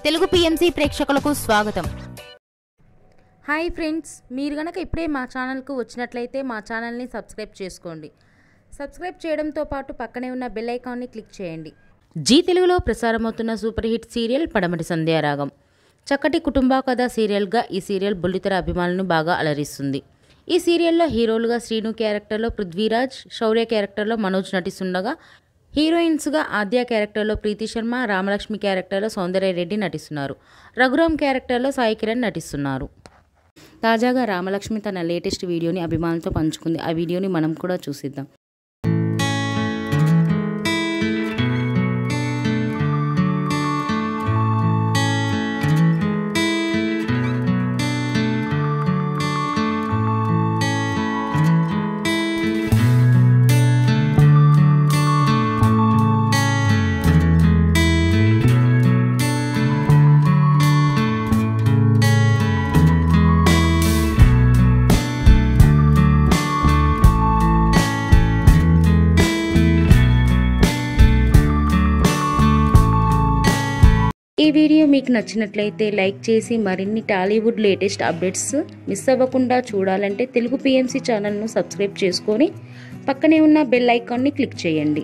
Telugu PMC ప్రేక్షకులకు స్వాగతం. Hi friends, మీరు గనక ఇప్పుడే మా ఛానల్కు వచ్చినట్లయితే మా ఛానల్ని సబ్స్క్రైబ్ చేసుకోండి. సబ్స్క్రైబ్ చేయడంతో పాటు పక్కనే ఉన్న బెల్ ఐకాన్ని క్లిక్ చేయండి. జీ తెలుగులో ప్రసారమవుతున్న సూపర్ హిట్ సీరియల్ పడమటి సంధ్యారాగం. చక్కటి కుటుంబ కథ సీరియల్గా ఈ సీరియల్ బుల్లితెర అభిమానులను బాగా అలరిస్తుంది. ఈ సీరియల్లో హీరోలుగా శ్రీను క్యారెక్టర్లో పృథ్వీరాజ్, శౌర్య క్యారెక్టర్లో మనోజ్ నటిస్తుండగా హీరోయిన్స్గా ఆద్య క్యారెక్టర్లో ప్రీతి శర్మ, రామలక్ష్మి క్యారెక్టర్లో సౌందర్య రెడ్డి నటిస్తున్నారు. రఘురామ్ క్యారెక్టర్లో సాయి కిరణ్ నటిస్తున్నారు. తాజాగా రామలక్ష్మి తన లేటెస్ట్ వీడియోని అభిమానులతో పంచుకుంది. ఆ వీడియోని మనం కూడా చూసిద్దాం. ఈ వీడియో మీకు నచ్చినట్లయితే లైక్ చేసి మరిన్ని టాలీవుడ్ లేటెస్ట్ అప్డేట్స్ మిస్ అవ్వకుండా చూడాలంటే తెలుగు పిఎంసి ఛానల్ను సబ్స్క్రైబ్ చేసుకొని పక్కనే ఉన్న బెల్ ఐకాన్ని క్లిక్ చేయండి.